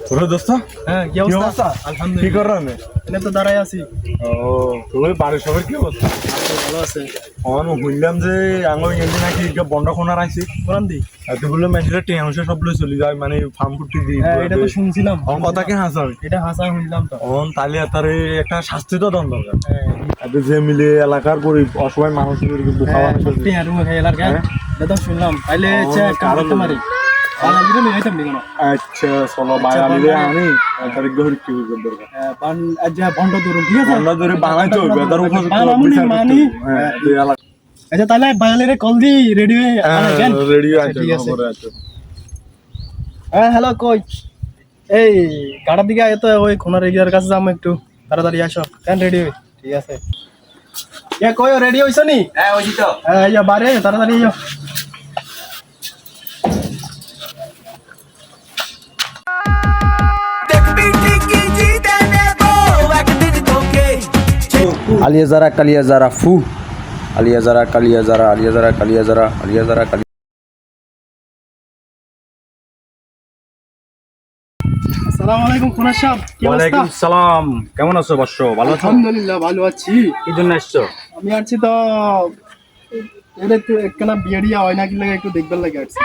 তোরা দোস্ত হ্যাঁ কি কি অবস্থা? অবস্থা? কি আলহামদুলিল্লাহ। করেন? এনে তো দাঁড়াই আছি। ও তোর বাড়ির সবার কি অবস্থা? আপনি ভালো আছে? শুনলাম যে আঙুল গেঞ্জি নাকি বন্ধ খোনার আইছি কোরআন দি? এত বললো মেসেজে টেনশন সব লই চলে যায় মানে ফার্ম করতে দিই হ্যাঁ এটা তো শুনছিলাম। কথা কি হাসার এটা হাসা শুনলাম তো। তাহলে তার একটা শাস্তি তো দন দরকার হ্যাঁ এত যে মিলে এলাকার গরিব অসহায় মানুষদের বোকা হ্যাঁ বানাইছে। সত্যি আর রুমে খাই এলার গায়। হ্যাঁ। এটা তো শুনলাম। তাইলে কারণ কারণ তোমারই। আর আজকে নিয়ে যাইতাম নি কেন? আচ্ছা চলো আচ্ছা, বাইরে মিলে বাঙালি। আনি তারিখ গহরি কি করতে দরকার বান আজ বন্ধ ধরুন ঠিক আছে? আমরা ধরে বানাইতো বেদার উপর বানামুনি মানি। হ্যাঁ এই এলাকা আচ্ছা তাহলে বায়ালেরে কল দি রেডি হয়ে আনেন। রেডিও আচ্ছা, আছে ঠিক আছে। খবরে আছে হ্যাঁ হ্যালো কই এই গাড়ার দিকে আয় তো ওই খুনার এগিয়ার কাছে যাবো একটু তাড়াতাড়ি আসো কেন রেডি হই ঠিক আছে কই রেডি হইছো নি হ্যাঁ ওই তো হ্যাঁ ইয়া বারে তাড়াতাড়ি আয় আলিয়া জারা কালিয়া জারা ফু আলিয়া জারা কালিয়া জারা আলিয়া জারা কালিয়া জারা আলিয়া জারা কালিয়া। আসসালামু আলাইকুম খুনার সাহেব কি অবস্থা? ওয়ালাইকুম সালাম, কেমন আছো বর্ষ? ভালো আছো? আলহামদুলিল্লাহ ভালো আছি। কি জন্য আসছো? আমি আসছি তো এটা একটু একখানা বিয়েড়িয়া হয় না কি লাগে একটু দেখবার লাগে আসছি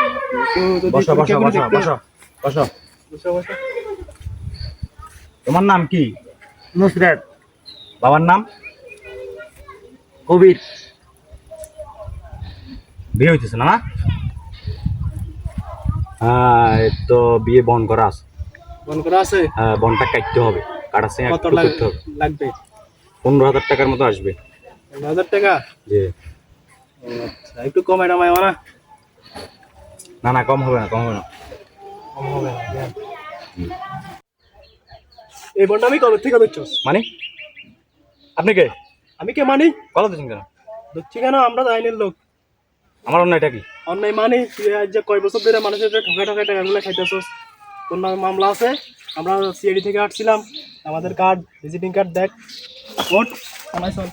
তো যদি বসো বসো পরীক্ষা করে বসো দেখতে- বসো বসো। বসো, বসো। তোমার নাম কি? নুসরাত। বাবার নাম? কবির। বিয়ে হইতেছে না? হ্যাঁ এই তো বিয়ে বন করা আছে। ফোন করা আছে হ্যাঁ বনটা কাটতে হবে, কাটার সঙ্গে কত করতে হবে। লাগবে? 15,000 টাকার মতো আসবে। 1000 টাকা? জি। আচ্ছা একটু কমাই টমাই না না না কম হবে না, কম হবে না। কম হবে না হ্যাঁ। এই বন্ডা আমি কবে থেকে দেখছস? মানে আপনি কে? আমি কে মানি? কলা দিচ্ছেন কেন? দেখছি কেন আমরা তো আইনের লোক আমার অন্য এটা কি? অন্যায় মানি তুই আজ যে কয় বছর ধরে মানুষের ঠকে ঠকে টাকাগুলো খাইতেছস তোর নামে মামলা আছে আমরা সিআইডি থেকে আসছিলাম আমাদের কার্ড ভিজিটিং কার্ড দেখ ওট থানায় চল